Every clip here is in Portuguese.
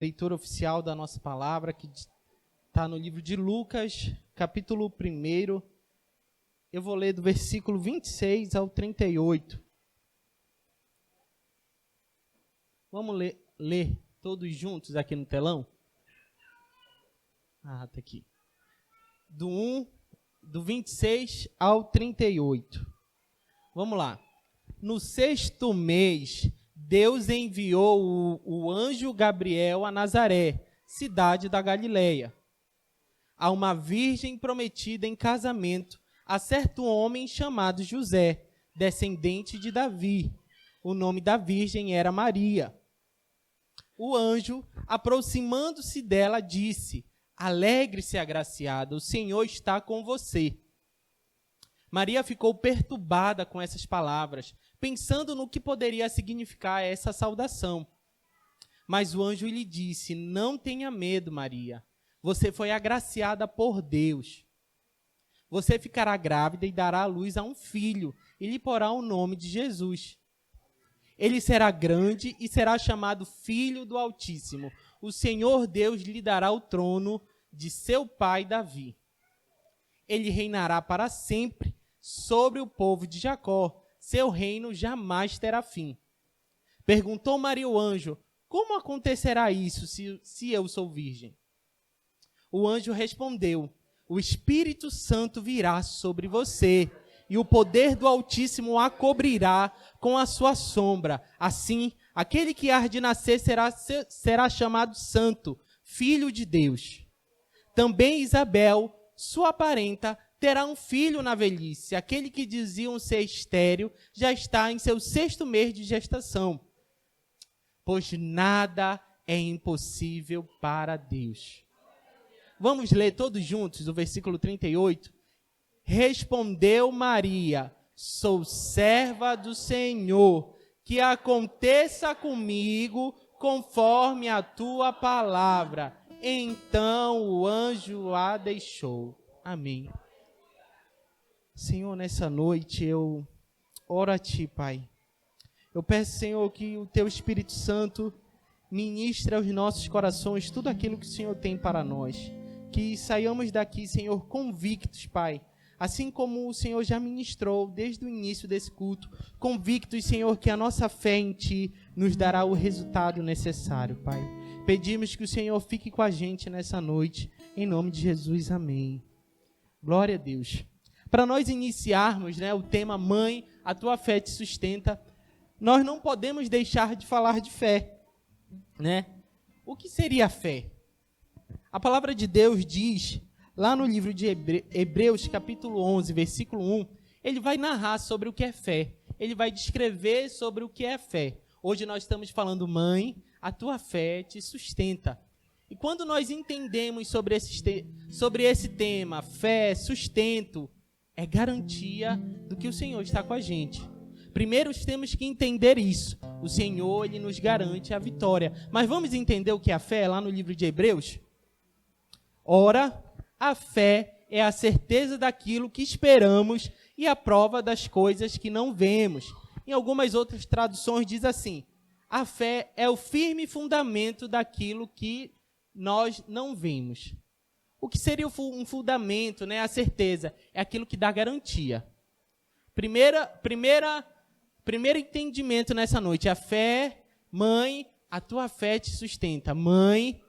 Leitura oficial da nossa palavra, que está no livro de Lucas, capítulo 1. Eu vou ler do versículo 26 ao 38. Vamos ler todos juntos aqui no telão? Está aqui. Do 26 ao 38. Vamos lá. No 6º mês, Deus enviou o anjo Gabriel a Nazaré, cidade da Galileia, a uma virgem prometida em casamento a certo homem chamado José, descendente de Davi. O nome da virgem era Maria. O anjo, aproximando-se dela, disse: "Alegre-se, agraciada, o Senhor está com você." Maria ficou perturbada com essas palavras, pensando no que poderia significar essa saudação. Mas o anjo lhe disse: "Não tenha medo, Maria. Você foi agraciada por Deus. Você ficará grávida e dará à luz a um filho, e lhe porá o nome de Jesus. Ele será grande e será chamado Filho do Altíssimo. O Senhor Deus lhe dará o trono de seu pai Davi. Ele reinará para sempre sobre o povo de Jacó. Seu reino jamais terá fim." Perguntou Maria o anjo: "Como acontecerá isso se eu sou virgem?" O anjo respondeu: "O Espírito Santo virá sobre você, e o poder do Altíssimo a cobrirá com a sua sombra. Assim, aquele que há de nascer será chamado Santo, Filho de Deus. Também Isabel, sua parenta, terá um filho na velhice. Aquele que diziam ser estéril já está em seu 6º mês de gestação. Pois nada é impossível para Deus." Vamos ler todos juntos o versículo 38? Respondeu Maria: "Sou serva do Senhor, que aconteça comigo conforme a tua palavra." Então o anjo a deixou. Amém. Senhor, nessa noite eu oro a Ti, Pai. Eu peço, Senhor, que o Teu Espírito Santo ministre aos nossos corações tudo aquilo que o Senhor tem para nós. Que saiamos daqui, Senhor, convictos, Pai. Assim como o Senhor já ministrou desde o início desse culto, convictos, Senhor, que a nossa fé em Ti nos dará o resultado necessário, Pai. Pedimos que o Senhor fique com a gente nessa noite, em nome de Jesus, amém. Glória a Deus. Para nós iniciarmos, o tema Mãe, a tua fé te sustenta, nós não podemos deixar de falar de fé, O que seria a fé? A palavra de Deus diz, lá no livro de Hebreus, capítulo 11, versículo 1, ele vai narrar sobre o que é fé. Ele vai descrever sobre o que é fé. Hoje nós estamos falando, mãe, a tua fé te sustenta. E quando nós entendemos sobre esse tema, fé, sustento, é garantia do que o Senhor está com a gente. Primeiro temos que entender isso. O Senhor, Ele nos garante a vitória. Mas vamos entender o que é a fé lá no livro de Hebreus? Ora, a fé é a certeza daquilo que esperamos e a prova das coisas que não vemos. Em algumas outras traduções diz assim: a fé é o firme fundamento daquilo que nós não vemos. O que seria um fundamento, A certeza é aquilo que dá garantia. Primeiro entendimento nessa noite: a fé, mãe, a tua fé te sustenta. Mãe,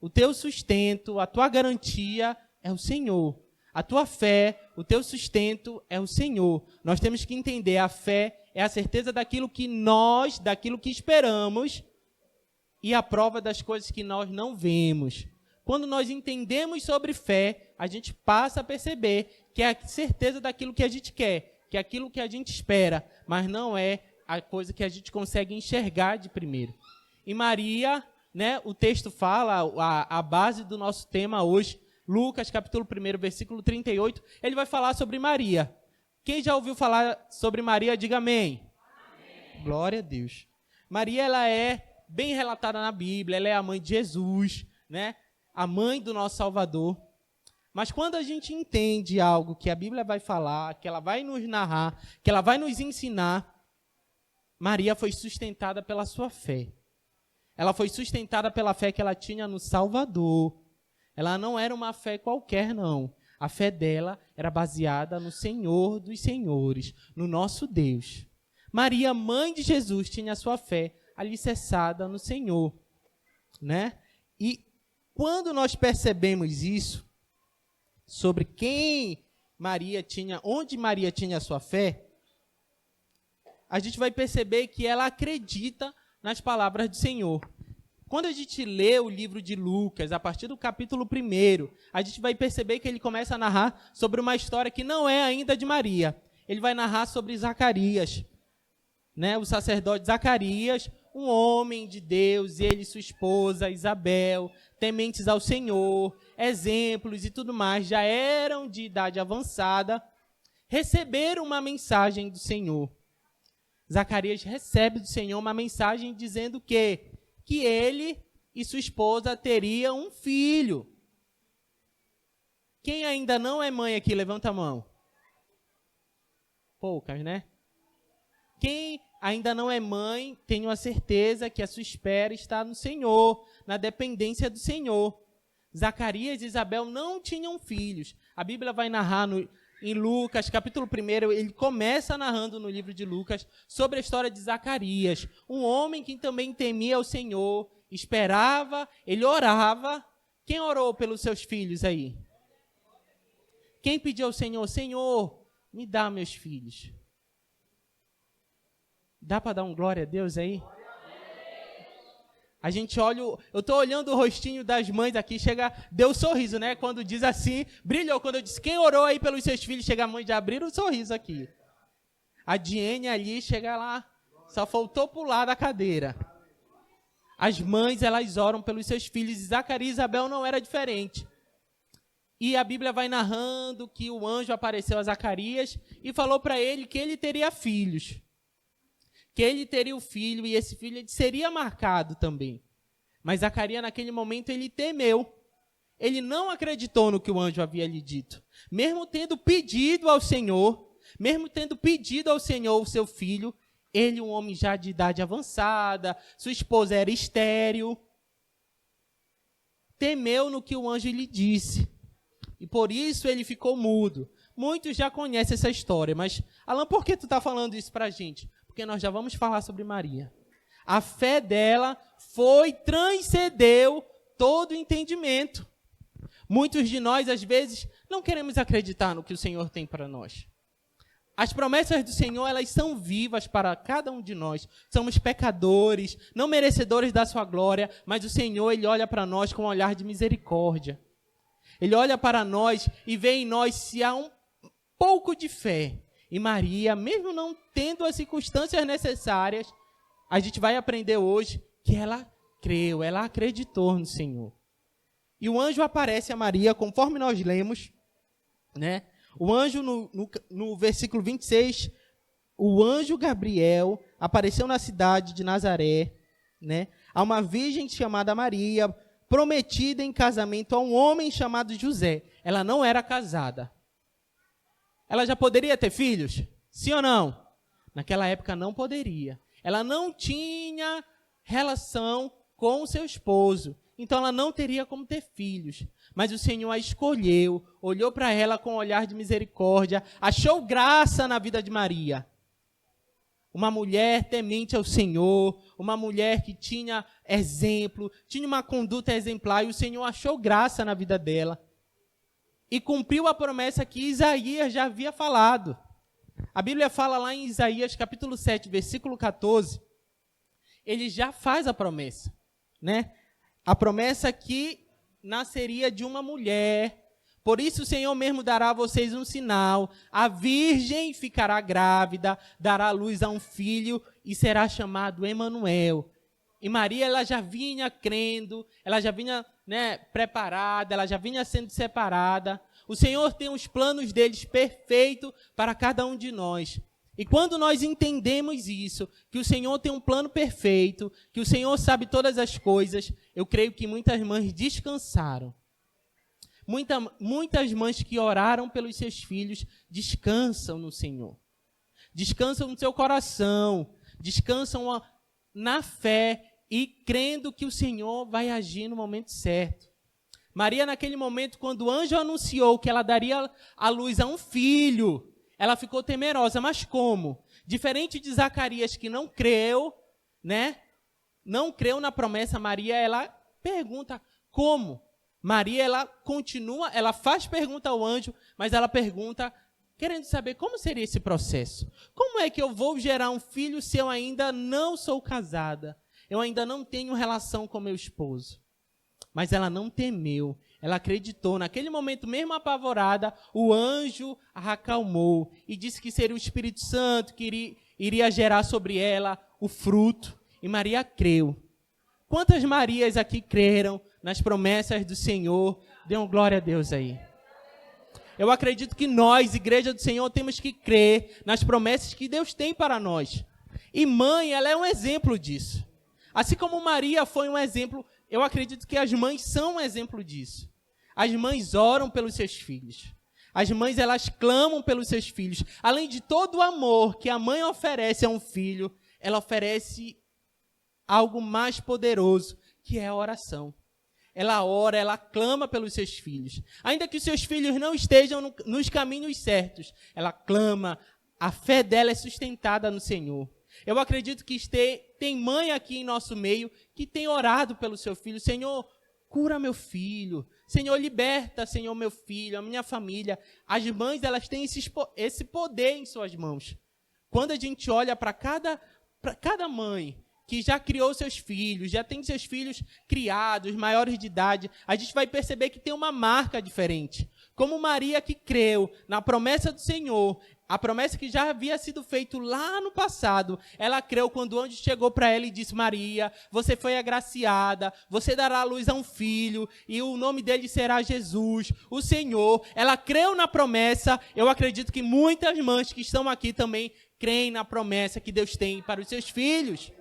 o teu sustento, a tua garantia é o Senhor. A tua fé, o teu sustento é o Senhor. Nós temos que entender, a fé é a certeza daquilo que esperamos e a prova das coisas que nós não vemos. Quando nós entendemos sobre fé, a gente passa a perceber que é a certeza daquilo que a gente quer, que é aquilo que a gente espera, mas não é a coisa que a gente consegue enxergar de primeiro. E Maria, o texto fala, a base do nosso tema hoje, Lucas, capítulo 1, versículo 38, ele vai falar sobre Maria. Quem já ouviu falar sobre Maria, diga amém. Amém. Glória a Deus. Maria, ela é bem relatada na Bíblia, ela é a mãe de Jesus, A mãe do nosso Salvador. Mas quando a gente entende algo que a Bíblia vai falar, que ela vai nos narrar, que ela vai nos ensinar, Maria foi sustentada pela sua fé. Ela foi sustentada pela fé que ela tinha no Salvador. Ela não era uma fé qualquer, não. A fé dela era baseada no Senhor dos Senhores, no nosso Deus. Maria, mãe de Jesus, tinha a sua fé alicerçada no Senhor, né? E quando nós percebemos isso, sobre quem Maria tinha, onde Maria tinha a sua fé, a gente vai perceber que ela acredita nas palavras do Senhor. Quando a gente lê o livro de Lucas, a partir do capítulo 1, a gente vai perceber que ele começa a narrar sobre uma história que não é ainda de Maria. Ele vai narrar sobre Zacarias, né? O sacerdote Zacarias, um homem de Deus, ele e sua esposa Isabel, tementes ao Senhor, exemplos e tudo mais, já eram de idade avançada, receberam uma mensagem do Senhor. Zacarias recebe do Senhor uma mensagem dizendo que ele e sua esposa teriam um filho. Quem ainda não é mãe aqui, levanta a mão. Poucas, né? Quem ainda não é mãe, tenho a certeza que a sua espera está no Senhor, na dependência do Senhor. Zacarias e Isabel não tinham filhos. A Bíblia vai narrar em Lucas, capítulo 1, ele começa narrando no livro de Lucas sobre a história de Zacarias, um homem que também temia o Senhor, esperava, ele orava. Quem orou pelos seus filhos aí? Quem pediu ao Senhor, Senhor, me dá meus filhos? Dá para dar um glória a Deus aí? A gente olha, eu estou olhando o rostinho das mães aqui, deu um sorriso, né? Quando diz assim, brilhou. Quando eu disse, quem orou aí pelos seus filhos, chega a mãe de abrir um sorriso aqui. A Diene ali, chega lá, só faltou pular da cadeira. As mães, elas oram pelos seus filhos, e Zacarias e Isabel não era diferente. E a Bíblia vai narrando que o anjo apareceu a Zacarias e falou para ele que ele teria filhos. Que ele teria o filho, e esse filho seria marcado também. Mas Zacarias, naquele momento, ele temeu. Ele não acreditou no que o anjo havia lhe dito. Mesmo tendo pedido ao Senhor o seu filho, ele, um homem já de idade avançada, sua esposa era estéril, temeu no que o anjo lhe disse. E por isso ele ficou mudo. Muitos já conhecem essa história, mas, Alan, por que tu está falando isso para a gente? Porque nós já vamos falar sobre Maria. A fé dela transcendeu todo o entendimento. Muitos de nós, às vezes, não queremos acreditar no que o Senhor tem para nós. As promessas do Senhor, elas são vivas para cada um de nós. Somos pecadores, não merecedores da sua glória, mas o Senhor, ele olha para nós com um olhar de misericórdia. Ele olha para nós e vê em nós se há um pouco de fé. E Maria, mesmo não tendo as circunstâncias necessárias, a gente vai aprender hoje que ela creu, ela acreditou no Senhor. E o anjo aparece a Maria, conforme nós lemos, né? O anjo, no versículo 26, o anjo Gabriel apareceu na cidade de Nazaré, né? A uma virgem chamada Maria, prometida em casamento a um homem chamado José. Ela não era casada. Ela já poderia ter filhos? Sim ou não? Naquela época não poderia. Ela não tinha relação com o seu esposo. Então ela não teria como ter filhos. Mas o Senhor a escolheu, olhou para ela com um olhar de misericórdia, achou graça na vida de Maria. Uma mulher temente ao Senhor, uma mulher que tinha exemplo, tinha uma conduta exemplar, e o Senhor achou graça na vida dela. E cumpriu a promessa que Isaías já havia falado. A Bíblia fala lá em Isaías, capítulo 7, versículo 14. Ele já faz a promessa, né? A promessa que nasceria de uma mulher. Por isso o Senhor mesmo dará a vocês um sinal. A virgem ficará grávida, dará luz a um filho e será chamado Emanuel. E Maria, ela já vinha crendo, ela já vinha, né, preparada, ela já vinha sendo separada. O Senhor tem os planos deles perfeitos para cada um de nós. E quando nós entendemos isso, que o Senhor tem um plano perfeito, que o Senhor sabe todas as coisas, eu creio que muitas mães descansaram. Muitas mães que oraram pelos seus filhos descansam no Senhor. Descansam no seu coração, descansam na fé e crendo que o Senhor vai agir no momento certo. Maria, naquele momento, quando o anjo anunciou que ela daria à luz a um filho, ela ficou temerosa. Mas como? Diferente de Zacarias, que não creu, né? Não creu na promessa, Maria, ela pergunta como? Maria, ela faz pergunta ao anjo, mas ela pergunta querendo saber como seria esse processo. Como é que eu vou gerar um filho se eu ainda não sou casada? Eu ainda não tenho relação com meu esposo. Mas ela não temeu, ela acreditou. Naquele momento, mesmo apavorada, o anjo a acalmou e disse que seria o Espírito Santo que iria gerar sobre ela o fruto. E Maria creu. Quantas Marias aqui creram nas promessas do Senhor? Dê uma glória a Deus aí. Eu acredito que nós, Igreja do Senhor, temos que crer nas promessas que Deus tem para nós. E mãe, ela é um exemplo disso. Assim como Maria foi um exemplo, eu acredito que as mães são um exemplo disso. As mães oram pelos seus filhos. As mães, elas clamam pelos seus filhos. Além de todo o amor que a mãe oferece a um filho, ela oferece algo mais poderoso, que é a oração. Ela ora, ela clama pelos seus filhos. Ainda que os seus filhos não estejam nos caminhos certos, ela clama, a fé dela é sustentada no Senhor. Eu acredito que tem mãe aqui em nosso meio que tem orado pelo seu filho. Senhor, cura meu filho. Senhor, liberta, Senhor, meu filho, a minha família. As mães, elas têm esse poder em suas mãos. Quando a gente olha para cada mãe que já criou seus filhos, já tem seus filhos criados, maiores de idade, a gente vai perceber que tem uma marca diferente. Como Maria que creu na promessa do Senhor, a promessa que já havia sido feita lá no passado, ela creu quando o anjo chegou para ela e disse: Maria, você foi agraciada, você dará à luz a um filho, e o nome dele será Jesus, o Senhor. Ela creu na promessa. Eu acredito que muitas mães que estão aqui também creem na promessa que Deus tem para os seus filhos.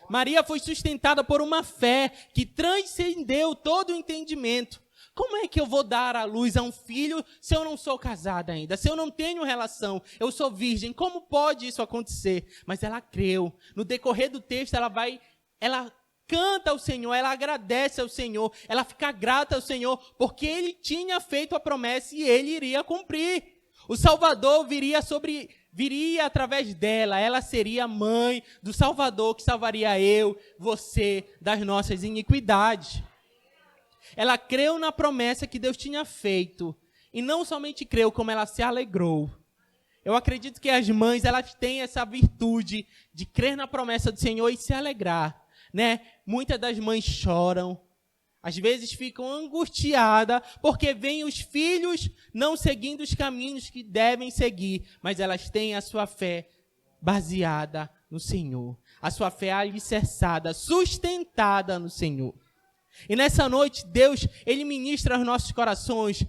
Maria foi sustentada por uma fé que transcendeu todo o entendimento. Como é que eu vou dar à luz a um filho se eu não sou casada ainda? Se eu não tenho relação, eu sou virgem, como pode isso acontecer? Mas ela creu. No decorrer do texto, ela canta ao Senhor, ela agradece ao Senhor, ela fica grata ao Senhor, porque Ele tinha feito a promessa e Ele iria cumprir. O Salvador viria através dela, ela seria mãe do Salvador que salvaria eu, você, das nossas iniquidades. Ela creu na promessa que Deus tinha feito. E não somente creu, como ela se alegrou. Eu acredito que as mães, elas têm essa virtude de crer na promessa do Senhor e se alegrar, né? Muitas das mães choram. Às vezes ficam angustiadas porque veem os filhos não seguindo os caminhos que devem seguir. Mas elas têm a sua fé baseada no Senhor. A sua fé alicerçada, sustentada no Senhor. E nessa noite, Deus, Ele ministra aos nossos corações,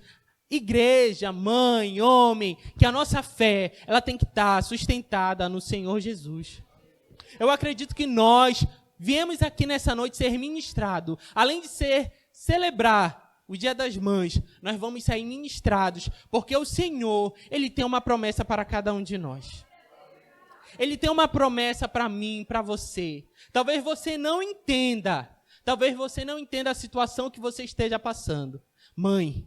igreja, mãe, homem, que a nossa fé, ela tem que estar sustentada no Senhor Jesus. Eu acredito que nós viemos aqui nessa noite ser ministrados. Além de celebrar o Dia das Mães, nós vamos sair ministrados, porque o Senhor, Ele tem uma promessa para cada um de nós. Ele tem uma promessa para mim, para você. Talvez você não entenda. Talvez você não entenda a situação que você esteja passando. Mãe,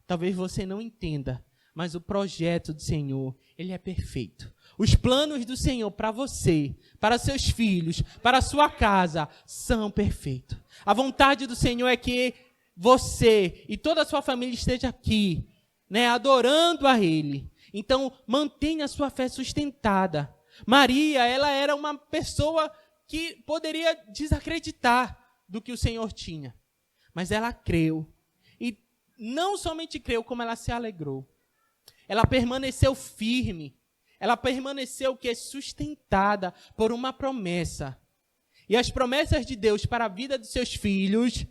talvez você não entenda, mas o projeto do Senhor, ele é perfeito. Os planos do Senhor para você, para seus filhos, para a sua casa, são perfeitos. A vontade do Senhor é que você e toda a sua família esteja aqui, né, adorando a Ele. Então, mantenha a sua fé sustentada. Maria, ela era uma pessoa que poderia desacreditar do que o Senhor tinha. Mas ela creu. E não somente creu, como ela se alegrou. Ela permaneceu firme. Ela permaneceu sustentada por uma promessa. E as promessas de Deus para a vida dos seus filhos,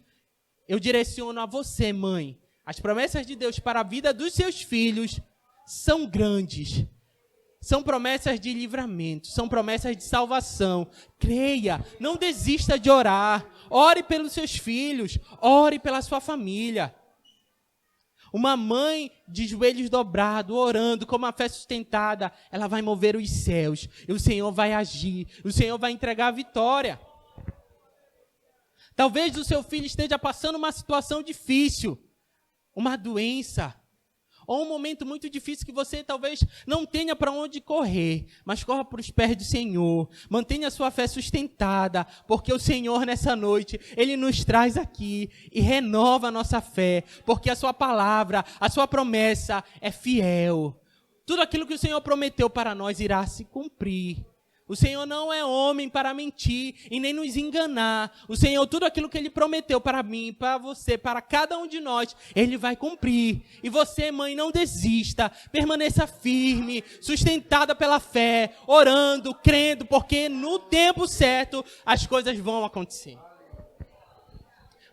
eu direciono a você, mãe. As promessas de Deus para a vida dos seus filhos são grandes. São promessas de livramento, são promessas de salvação. Creia, não desista de orar. Ore pelos seus filhos, ore pela sua família. Uma mãe de joelhos dobrados, orando, com uma fé sustentada, ela vai mover os céus, e o Senhor vai agir, o Senhor vai entregar a vitória. Talvez o seu filho esteja passando uma situação difícil, uma doença, ou um momento muito difícil que você talvez não tenha para onde correr, mas corra para os pés do Senhor, mantenha a sua fé sustentada, porque o Senhor nessa noite, Ele nos traz aqui e renova a nossa fé, porque a sua palavra, a sua promessa é fiel. Tudo aquilo que o Senhor prometeu para nós irá se cumprir. O Senhor não é homem para mentir e nem nos enganar. O Senhor, tudo aquilo que Ele prometeu para mim, para você, para cada um de nós, Ele vai cumprir. E você, mãe, não desista. Permaneça firme, sustentada pela fé, orando, crendo, porque no tempo certo as coisas vão acontecer.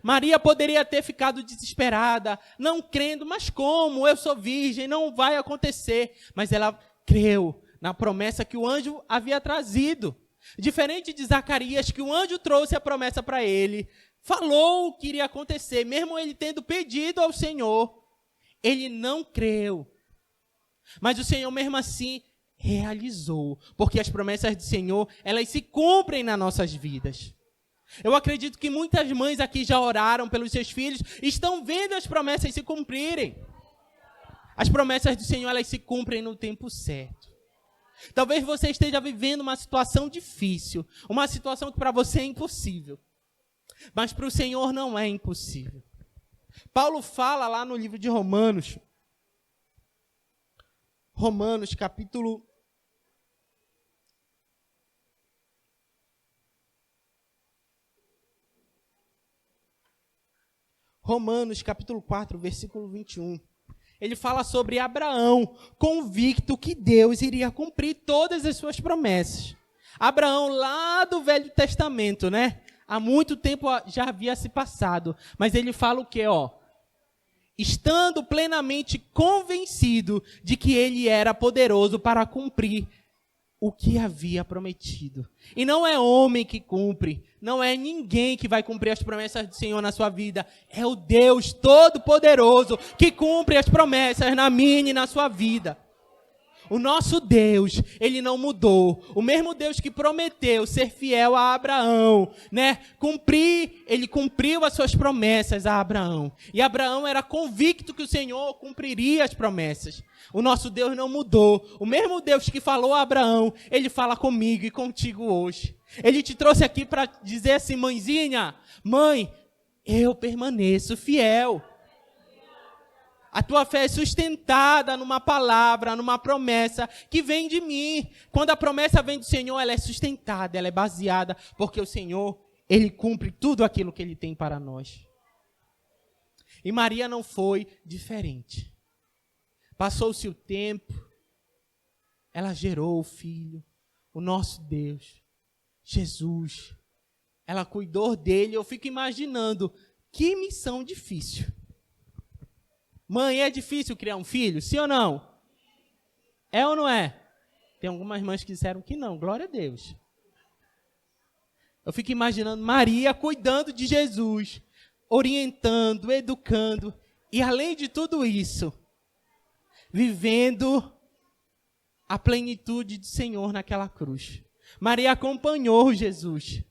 Maria poderia ter ficado desesperada, não crendo, mas como? Eu sou virgem, não vai acontecer. Mas ela creu na promessa que o anjo havia trazido. Diferente de Zacarias, que o anjo trouxe a promessa para ele, falou o que iria acontecer, mesmo ele tendo pedido ao Senhor, ele não creu. Mas o Senhor mesmo assim realizou, porque as promessas do Senhor, elas se cumprem nas nossas vidas. Eu acredito que muitas mães aqui já oraram pelos seus filhos, estão vendo as promessas se cumprirem. As promessas do Senhor, elas se cumprem no tempo certo. Talvez você esteja vivendo uma situação difícil, uma situação que para você é impossível, mas para o Senhor não é impossível. Paulo fala lá no livro de Romanos capítulo 4, versículo 21. Ele fala sobre Abraão, convicto que Deus iria cumprir todas as suas promessas. Abraão, lá do Velho Testamento, né? Há muito tempo já havia se passado. Mas ele fala o quê? Estando plenamente convencido de que ele era poderoso para cumprir o que havia prometido. E não é homem que cumpre, não é ninguém que vai cumprir as promessas do Senhor na sua vida, é o Deus Todo-Poderoso que cumpre as promessas na minha e na sua vida. O nosso Deus, Ele não mudou. O mesmo Deus que prometeu ser fiel a Abraão, né? Ele cumpriu as suas promessas a Abraão. E Abraão era convicto que o Senhor cumpriria as promessas. O nosso Deus não mudou. O mesmo Deus que falou a Abraão, Ele fala comigo e contigo hoje. Ele te trouxe aqui para dizer assim, mãezinha, mãe, eu permaneço fiel. A tua fé é sustentada numa palavra, numa promessa que vem de mim. Quando a promessa vem do Senhor, ela é sustentada, ela é baseada, porque o Senhor, Ele cumpre tudo aquilo que Ele tem para nós. E Maria não foi diferente. Passou-se o tempo, ela gerou o Filho, o nosso Deus, Jesus. Ela cuidou dele, eu fico imaginando, que missão difícil. Mãe, é difícil criar um filho? Sim ou não? É ou não é? Tem algumas mães que disseram que não, glória a Deus. Eu fico imaginando Maria cuidando de Jesus, orientando, educando, e além de tudo isso, vivendo a plenitude do Senhor naquela cruz. Maria acompanhou Jesus.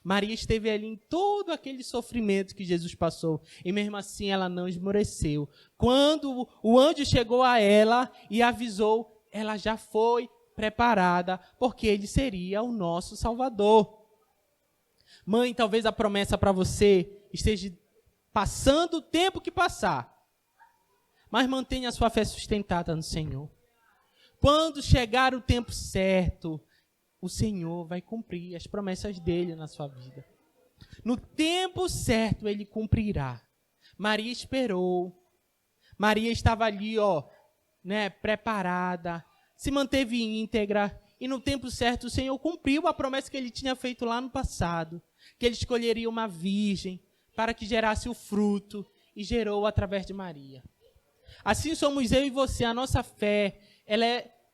Maria esteve ali em todo aquele sofrimento que Jesus passou. E mesmo assim ela não esmoreceu. Quando o anjo chegou a ela e avisou, ela já foi preparada, porque ele seria o nosso Salvador. Mãe, talvez a promessa para você esteja passando o tempo que passar. Mas mantenha a sua fé sustentada no Senhor. Quando chegar o tempo certo, o Senhor vai cumprir as promessas dele na sua vida. No tempo certo, ele cumprirá. Maria esperou. Maria estava ali, preparada, se manteve íntegra. E no tempo certo, o Senhor cumpriu a promessa que ele tinha feito lá no passado. Que ele escolheria uma virgem para que gerasse o fruto. E gerou através de Maria. Assim somos eu e você. A nossa fé,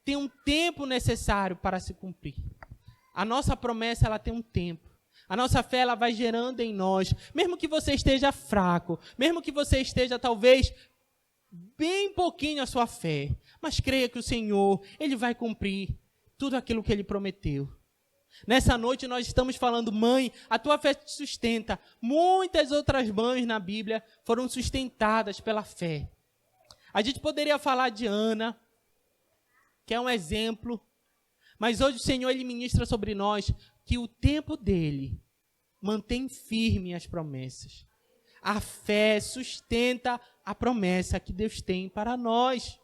tem um tempo necessário para se cumprir. A nossa promessa, ela tem um tempo. A nossa fé, ela vai gerando em nós. Mesmo que você esteja fraco, mesmo que você esteja, talvez, bem pouquinho a sua fé, mas creia que o Senhor, Ele vai cumprir tudo aquilo que Ele prometeu. Nessa noite nós estamos falando, mãe, a tua fé te sustenta. Muitas outras mães na Bíblia foram sustentadas pela fé. A gente poderia falar de Ana, que é um exemplo, mas hoje o Senhor Ele ministra sobre nós que o tempo dele mantém firme as promessas. A fé sustenta a promessa que Deus tem para nós.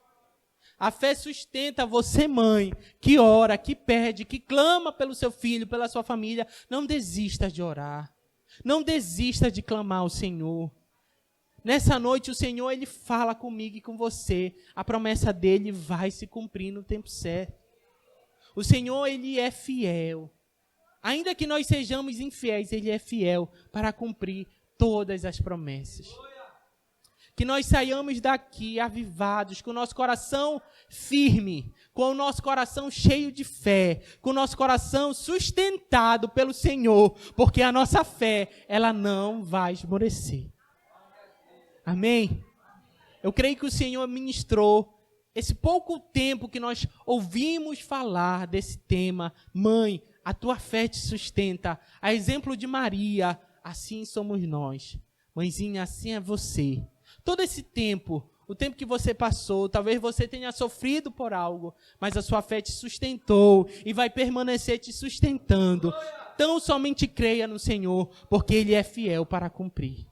A fé sustenta você, mãe, que ora, que pede, que clama pelo seu filho, pela sua família. Não desista de orar. Não desista de clamar ao Senhor. Nessa noite o Senhor, Ele fala comigo e com você. A promessa dEle vai se cumprir no tempo certo. O Senhor, Ele é fiel. Ainda que nós sejamos infiéis, Ele é fiel para cumprir todas as promessas. Que nós saiamos daqui avivados, com o nosso coração firme, com o nosso coração cheio de fé, com o nosso coração sustentado pelo Senhor, porque a nossa fé, ela não vai esmorecer. Amém? Eu creio que o Senhor ministrou esse pouco tempo que nós ouvimos falar desse tema. Mãe, a tua fé te sustenta. A exemplo de Maria, assim somos nós. Mãezinha, assim é você. Todo esse tempo, o tempo que você passou, talvez você tenha sofrido por algo, mas a sua fé te sustentou e vai permanecer te sustentando. Tão somente creia no Senhor, porque Ele é fiel para cumprir.